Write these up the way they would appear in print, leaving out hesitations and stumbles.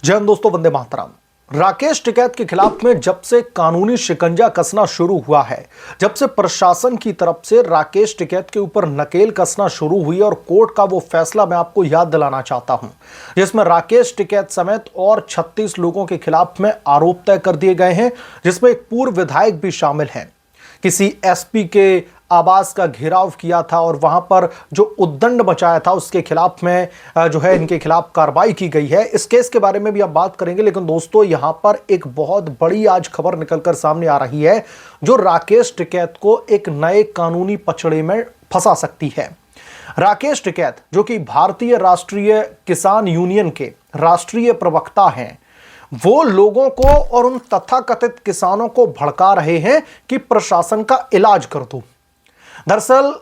जय हिंद दोस्तों, वंदे मातरम। राकेश टिकैत के खिलाफ में जब से कानूनी शिकंजा कसना शुरू हुआ है, जब से प्रशासन की तरफ से राकेश टिकैत के ऊपर नकेल कसना शुरू हुई और कोर्ट का वो फैसला मैं आपको याद दिलाना चाहता हूं, जिसमें राकेश टिकैत समेत और 36 लोगों के खिलाफ में आरोप तय कर दिए गए हैं, जिसमें एक पूर्व विधायक भी शामिल हैं। किसी एसपी के आवास का घेराव किया था और वहां पर जो उद्दंड मचाया था उसके खिलाफ में जो है इनके खिलाफ कार्रवाई की गई है। इस केस के बारे में भी आप बात करेंगे, लेकिन दोस्तों यहां पर एक बहुत बड़ी आज खबर निकलकर सामने आ रही है जो राकेश टिकैत को एक नए कानूनी पचड़े में फंसा सकती है। राकेश टिकैत जो कि भारतीय राष्ट्रीय किसान यूनियन के राष्ट्रीय प्रवक्ता हैं, वो लोगों को और उन तथाकथित किसानों को भड़का रहे हैं कि प्रशासन का इलाज कर दो। दरअसल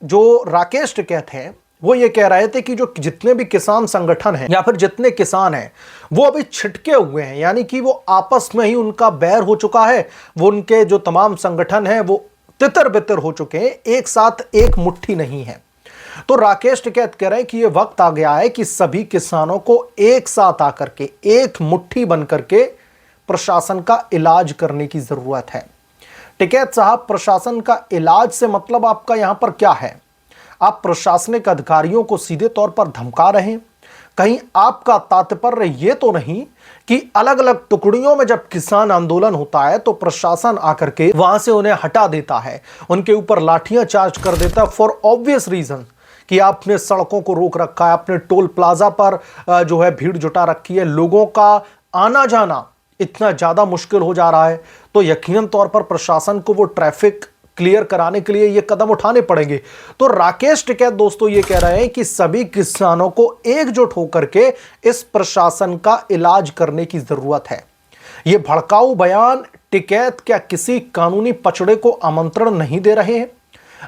जो राकेश टिकैत हैं वो ये कह रहे थे कि जो जितने भी किसान संगठन हैं या फिर जितने किसान हैं वो अभी छिटके हुए हैं, यानी कि वो आपस में ही उनका बैर हो चुका है। वो उनके जो तमाम संगठन हैं वो तितर बितर हो चुके हैं, एक साथ एक मुट्ठी नहीं है। तो राकेश टिकैत कह रहे हैं कि ये वक्त आ गया है कि सभी किसानों को एक साथ आकर के एक मुट्ठी बनकर के प्रशासन का इलाज करने की जरूरत है। टिकैत साहब, प्रशासन का इलाज से मतलब आपका यहां पर क्या है? आप प्रशासनिक अधिकारियों को सीधे तौर पर धमका रहे हैं। कहीं आपका तात्पर्य यह तो नहीं कि अलग अलग टुकड़ियों में जब किसान आंदोलन होता है तो प्रशासन आकर के वहां से उन्हें हटा देता है, उनके ऊपर लाठियां चार्ज कर देता है फॉर ऑब्वियस रीजन कि आपने सड़कों को रोक रखा है, आपने टोल प्लाजा पर जो है भीड़ जुटा रखी है, लोगों का आना जाना इतना ज्यादा मुश्किल हो जा रहा है, तो यकीनन तौर पर प्रशासन को वो ट्रैफिक क्लियर कराने के लिए ये कदम उठाने पड़ेंगे। तो राकेश टिकैत दोस्तों ये कह रहे हैं कि सभी किसानों को एकजुट होकर के इस प्रशासन का इलाज करने की जरूरत है। ये भड़काऊ बयान टिकैत क्या किसी कानूनी पचड़े को आमंत्रण नहीं दे रहे हैं?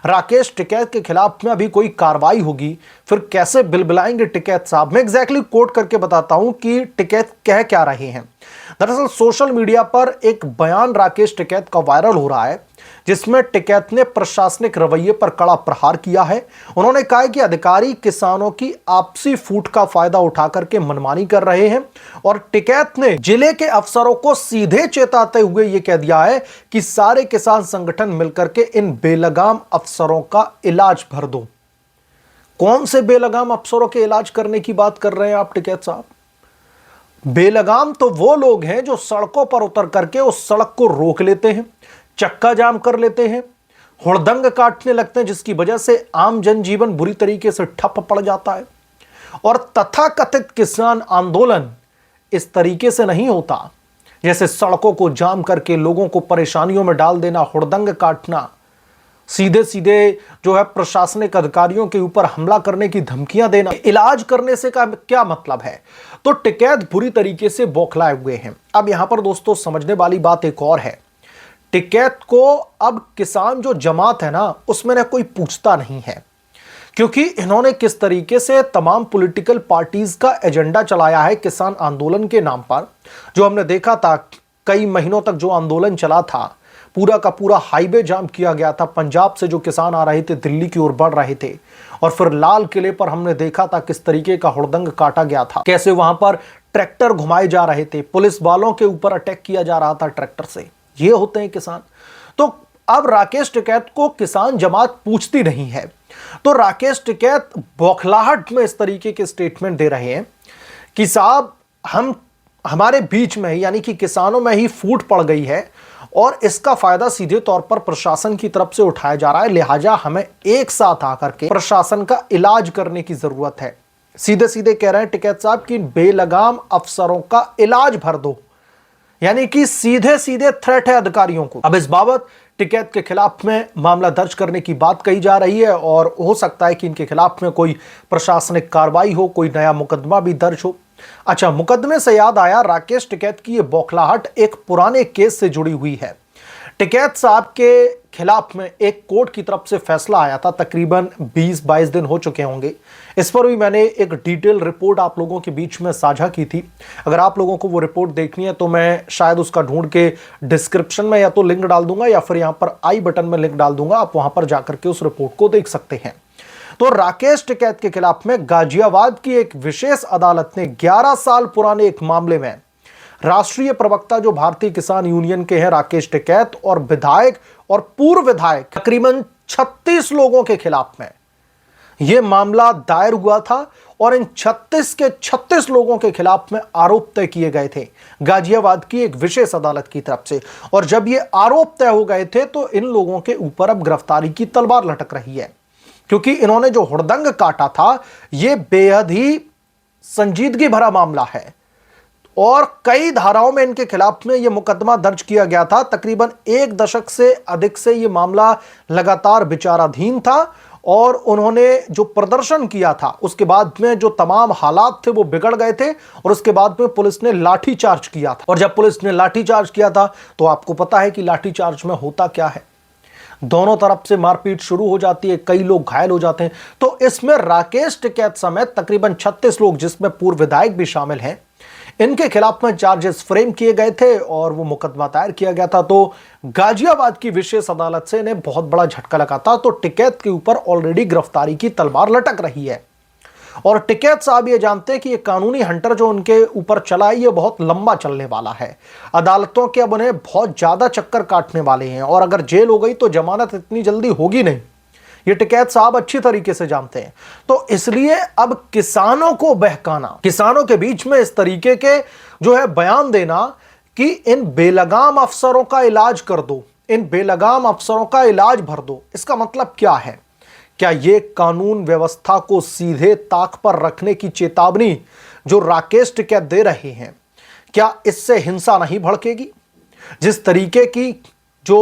राकेश टिकैत के खिलाफ में अभी कोई कार्रवाई होगी, फिर कैसे बिलबिलाएंगे टिकैत साहब? मैं एग्जैक्टली कोट करके बताता हूं कि टिकैत कह क्या रहे हैं। दरअसल सोशल मीडिया पर एक बयान राकेश टिकैत का वायरल हो रहा है, जिसमें टिकैत ने प्रशासनिक रवैये पर कड़ा प्रहार किया है। उन्होंने कहा है कि अधिकारी किसानों की आपसी फूट का फायदा उठा करके मनमानी कर रहे हैं और टिकैत ने जिले के अफसरों को सीधे चेताते हुए यह कह दिया है कि सारे किसान संगठन मिलकर के इन बेलगाम अफसरों का इलाज भर दो। कौन से बेलगाम अफसरों के इलाज करने की बात कर रहे हैं आप टिकैत साहब? बेलगाम तो वो लोग हैं जो सड़कों पर उतर करके उस सड़क को रोक लेते हैं, चक्का जाम कर लेते हैं, हुड़दंग काटने लगते हैं, जिसकी वजह से आम जनजीवन बुरी तरीके से ठप पड़ जाता है। और तथाकथित किसान आंदोलन इस तरीके से नहीं होता, जैसे सड़कों को जाम करके लोगों को परेशानियों में डाल देना, हुड़दंग काटना, सीधे सीधे जो है प्रशासनिक अधिकारियों के ऊपर हमला करने की धमकियां देना। इलाज करने से का क्या मतलब है? तो टिकैत बुरी तरीके से बौखलाए हुए हैं। अब यहां पर दोस्तों समझने वाली बात एक और है, टिकैत को अब किसान जो जमात है ना उसमें ना कोई पूछता नहीं है, क्योंकि इन्होंने किस तरीके से तमाम पॉलिटिकल पार्टीज का एजेंडा चलाया है किसान आंदोलन के नाम पर। जो हमने देखा था कई महीनों तक जो आंदोलन चला था, पूरा का पूरा हाईवे जाम किया गया था। पंजाब से जो किसान आ रहे थे दिल्ली की ओर बढ़ रहे थे, और फिर लाल किले पर हमने देखा था किस तरीके का हुड़दंग काटा गया था, कैसे वहां पर ट्रैक्टर घुमाए जा रहे थे, पुलिस वालों के ऊपर अटैक किया जा रहा था ट्रैक्टर से। ये होते हैं किसान। तो अब राकेश टिकैत को किसान जमात पूछती नहीं है, तो राकेश टिकैत बौखलाहट में इस तरीके के स्टेटमेंट दे रहे हैं कि साहब हमारे बीच में यानी कि किसानों में ही फूट पड़ गई है और इसका फायदा सीधे तौर पर प्रशासन की तरफ से उठाया जा रहा है, लिहाजा हमें एक साथ आकर के प्रशासन का इलाज करने की जरूरत है। सीधे सीधे कह रहे हैं टिकैत साहब कि बेलगाम अफसरों का इलाज भर दो, यानी कि सीधे सीधे थ्रेट है अधिकारियों को। अब इस बाबत टिकैत के खिलाफ में मामला दर्ज करने की बात कही जा रही है और हो सकता है कि इनके खिलाफ में कोई प्रशासनिक कार्रवाई हो, कोई नया मुकदमा भी दर्ज हो। अच्छा, मुकदमे से याद आया, राकेश टिकैत की यह बौखलाहट एक पुराने केस से जुड़ी हुई है। टिकैत साहब के खिलाफ में एक कोर्ट की तरफ से फैसला आया था, तकरीबन 20-22 दिन हो चुके होंगे। इस पर भी मैंने एक डिटेल रिपोर्ट आप लोगों के बीच में साझा की थी। अगर आप लोगों को वो रिपोर्ट देखनी है तो मैं शायद उसका ढूंढ के डिस्क्रिप्शन में या तो लिंक डाल दूंगा या फिर यहां पर आई बटन में लिंक डाल दूंगा, आप वहां पर जाकर के उस रिपोर्ट को देख सकते हैं। तो राकेश टिकैत के खिलाफ में गाजियाबाद की एक विशेष अदालत ने 11 साल पुराने एक मामले में राष्ट्रीय प्रवक्ता जो भारतीय किसान यूनियन के हैं राकेश टिकैत और विधायक और पूर्व विधायक तकरीबन 36 लोगों के खिलाफ में यह मामला दायर हुआ था और इन 36 के 36 लोगों के खिलाफ में आरोप तय किए गए थे गाजियाबाद की एक विशेष अदालत की तरफ से। और जब ये आरोप तय हो गए थे तो इन लोगों के ऊपर अब गिरफ्तारी की तलवार लटक रही है, क्योंकि इन्होंने जो हुड़दंग काटा था यह बेहद ही संजीदगी भरा मामला है और कई धाराओं में इनके खिलाफ में यह मुकदमा दर्ज किया गया था। तकरीबन 1 दशक से अधिक से यह मामला लगातार विचाराधीन था और उन्होंने जो प्रदर्शन किया था उसके बाद में जो तमाम हालात थे वो बिगड़ गए थे और उसके बाद में पुलिस ने लाठीचार्ज किया था। और जब पुलिस ने लाठीचार्ज किया था तो आपको पता है कि लाठीचार्ज में होता क्या है, दोनों तरफ से मारपीट शुरू हो जाती है, कई लोग घायल हो जाते हैं। तो इसमें राकेश टिकैत समेत तकरीबन 36 लोग जिसमें पूर्व विधायक भी शामिल हैं, इनके खिलाफ में चार्जेस फ्रेम किए गए थे और वो मुकदमा दायर किया गया था। तो गाजियाबाद की विशेष अदालत से इन्हें बहुत बड़ा झटका लगा था। तो टिकैत के ऊपर ऑलरेडी गिरफ्तारी की तलवार लटक रही है और टिकैत साहब ये जानते हैं कि ये कानूनी हंटर जो उनके ऊपर चला है ये बहुत लंबा चलने वाला है। अदालतों के अब उन्हें बहुत ज्यादा चक्कर काटने वाले हैं और अगर जेल हो गई तो जमानत इतनी जल्दी होगी नहीं, ये टिकैत साहब अच्छी तरीके से जानते हैं। तो इसलिए अब किसानों को बहकाना, किसानों के बीच में इस तरीके के जो है बयान देना कि इन बेलगाम अफसरों का इलाज कर दो, इन बेलगाम अफसरों का इलाज भर दो, इसका मतलब क्या है? क्या ये कानून व्यवस्था को सीधे ताक पर रखने की चेतावनी जो राकेश टिकैत दे रहे हैं, क्या इससे हिंसा नहीं भड़केगी? जिस तरीके की जो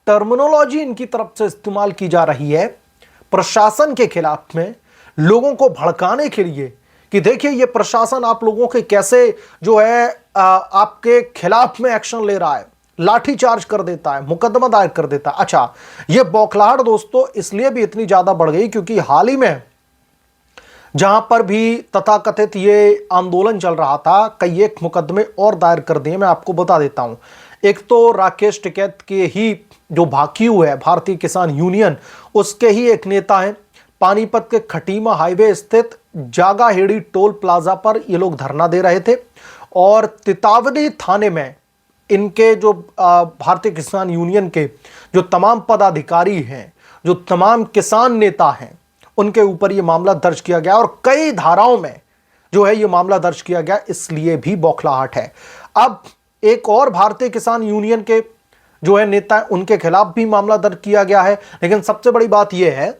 टर्मिनोलॉजी इनकी तरफ से इस्तेमाल की जा रही है प्रशासन के खिलाफ में, लोगों को भड़काने के लिए कि देखिए ये प्रशासन आप लोगों के कैसे जो है आपके खिलाफ में एक्शन ले रहा है, लाठीचार्ज कर देता है, मुकदमा दायर कर देता है। अच्छा, ये बौखलाहट दोस्तों इसलिए भी इतनी ज्यादा बढ़ गई क्योंकि हाल ही में जहां पर भी तथाकथित ये आंदोलन चल रहा था, कई एक मुकदमे और दायर कर दिए। मैं आपको बता देता हूं। एक तो राकेश टिकैत के ही जो भाकियू है भारतीय किसान यूनियन, उसके ही एक नेता हैं, पानीपत के खटीमा हाईवे स्थित जागाहेड़ी टोल प्लाजा पर ये लोग धरना दे रहे थे और तितावनी थाने में इनके जो भारतीय किसान यूनियन के जो तमाम पदाधिकारी हैं, जो तमाम किसान नेता हैं, उनके ऊपर ये मामला दर्ज किया गया और कई धाराओं में जो है ये मामला दर्ज किया गया। इसलिए भी बौखलाहट है। अब एक और भारतीय किसान यूनियन के जो है नेता है, उनके खिलाफ भी मामला दर्ज किया गया है। लेकिन सबसे बड़ी बात यह है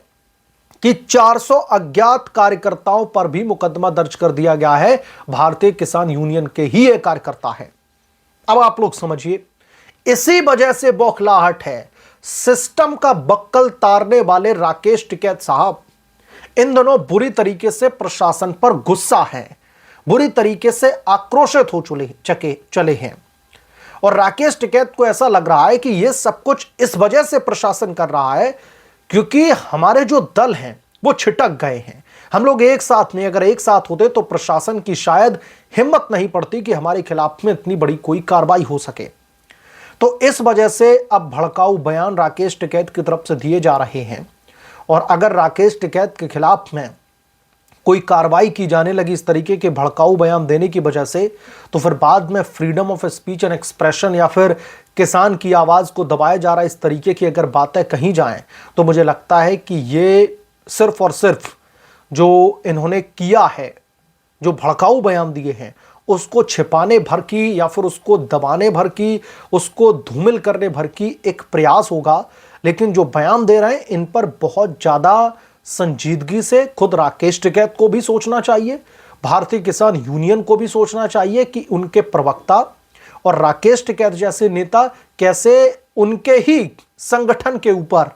कि 400 अज्ञात कार्यकर्ताओं पर भी मुकदमा दर्ज कर दिया गया है। भारतीय किसान यूनियन के ही एक कार्यकर्ता है। अब आप लोग समझिए, इसी वजह से बौखलाहट है। सिस्टम का बक्कल तारने वाले राकेश टिकैत साहब इन दोनों बुरी तरीके से प्रशासन पर गुस्सा हैं, बुरी तरीके से आक्रोशित हो चले हैं और राकेश टिकैत को ऐसा लग रहा है कि यह सब कुछ इस वजह से प्रशासन कर रहा है क्योंकि हमारे जो दल हैं वो छिटक गए हैं। हम लोग एक साथ नहीं, अगर एक साथ होते तो प्रशासन की शायद हिम्मत नहीं पड़ती कि हमारे खिलाफ में इतनी बड़ी कोई कार्रवाई हो सके। तो इस वजह से अब भड़काऊ बयान राकेश टिकैत की तरफ से दिए जा रहे हैं और अगर राकेश टिकैत के खिलाफ में कोई कार्रवाई की जाने लगी इस तरीके के भड़काऊ बयान देने की वजह से, तो फिर बाद में freedom of speech and expression या फिर किसान की आवाज़ को दबाया जा रहा है, इस तरीके की अगर बातें कहीं जाएं तो मुझे लगता है कि ये सिर्फ और सिर्फ जो इन्होंने किया है, जो भड़काऊ बयान दिए हैं, उसको छिपाने भर की या फिर उसको दबाने भर की, उसको धूमिल करने भर की एक प्रयास होगा। लेकिन जो बयान दे रहे हैं इन पर बहुत ज़्यादा संजीदगी से खुद राकेश टिकैत को भी सोचना चाहिए, भारतीय किसान यूनियन को भी सोचना चाहिए कि उनके प्रवक्ता और राकेश टिकैत जैसे नेता कैसे उनके ही संगठन के ऊपर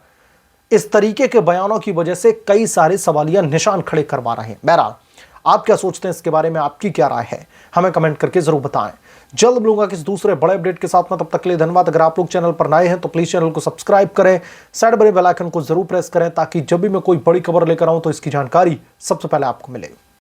इस तरीके के बयानों की वजह से कई सारे सवालिया निशान खड़े करवा रहे हैं। बहरहाल आप क्या सोचते हैं इसके बारे में, आपकी क्या राय है, हमें कमेंट करके जरूर बताएं। जल्द मिलूंगा किसी दूसरे बड़े अपडेट के साथ में, तब तक के लिए धन्यवाद। अगर आप लोग चैनल पर नए हैं तो प्लीज चैनल को सब्सक्राइब करें, साइड बने बेल आइकन को जरूर प्रेस करें ताकि जब भी मैं कोई बड़ी खबर लेकर आऊं तो इसकी जानकारी सबसे पहले आपको मिले।